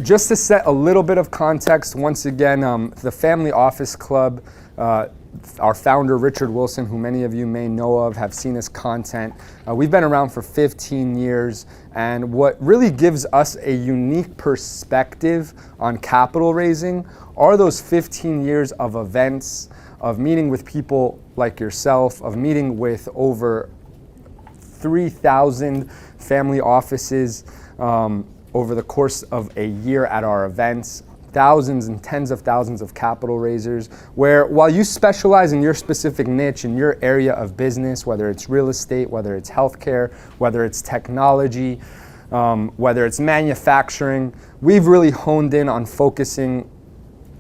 just to set a little bit of context, once again, the Family Office Club, our founder, Richard Wilson, who many of you may know of, have seen his content. We've been around for 15 years, and what really gives us a unique perspective on capital raising are those 15 years of events, of meeting with people like yourself, of meeting with over 3,000 family offices over the course of a year at our events, thousands and tens of thousands of capital raisers, where while you specialize in your specific niche, in your area of business, whether it's real estate, whether it's healthcare, whether it's technology, whether it's manufacturing, we've really honed in on focusing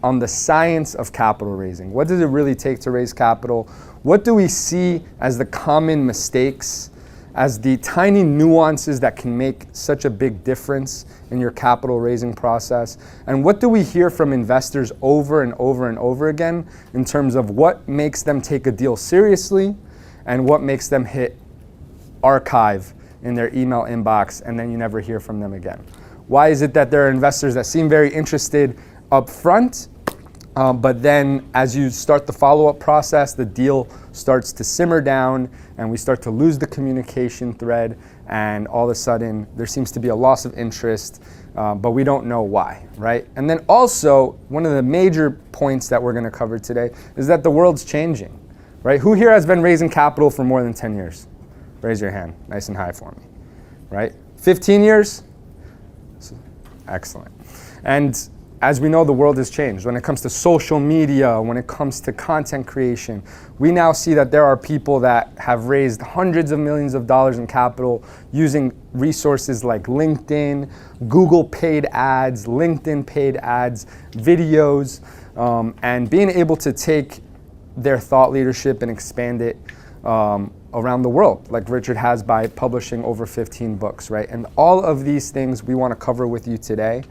on the science of capital raising. What does it really take to raise capital? What do we see as the common mistakes, as the tiny nuances that can make such a big difference in your capital raising process? And what do we hear from investors over and over and over again in terms of what makes them take a deal seriously and what makes them hit archive in their email inbox and then you never hear from them again? Why is it that there are investors that seem very interested up front, but then as you start the follow-up process, the deal starts to simmer down and we start to lose the communication thread, and all of a sudden there seems to be a loss of interest, but we don't know why, right? And then also, one of the major points that we're gonna cover today is that the world's changing, right? Who here has been raising capital for more than 10 years? Raise your hand, nice and high for me, right? 15 years? Excellent. And as we know, the world has changed. When it comes to social media, when it comes to content creation, we now see that there are people that have raised hundreds of millions of dollars in capital using resources like LinkedIn, Google paid ads, LinkedIn paid ads, videos, and being able to take their thought leadership and expand it around the world, like Richard has by publishing over 15 books, right? And all of these things we want to cover with you today,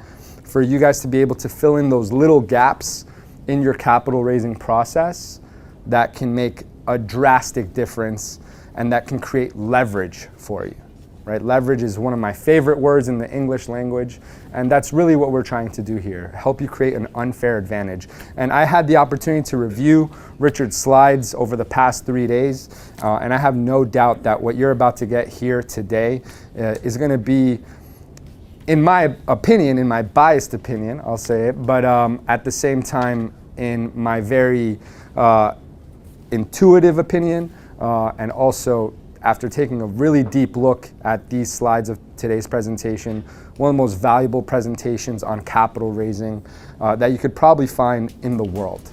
for you guys to be able to fill in those little gaps in your capital raising process that can make a drastic difference and that can create leverage for you, right? Leverage is one of my favorite words in the English language, and that's really what we're trying to do here, help you create an unfair advantage. And I had the opportunity to review Richard's slides over the past 3 days, and I have no doubt that what you're about to get here today is gonna be, in my opinion, in my biased opinion, I'll say it, but at the same time, in my very intuitive opinion, and also after taking a really deep look at these slides of today's presentation, one of the most valuable presentations on capital raising that you could probably find in the world.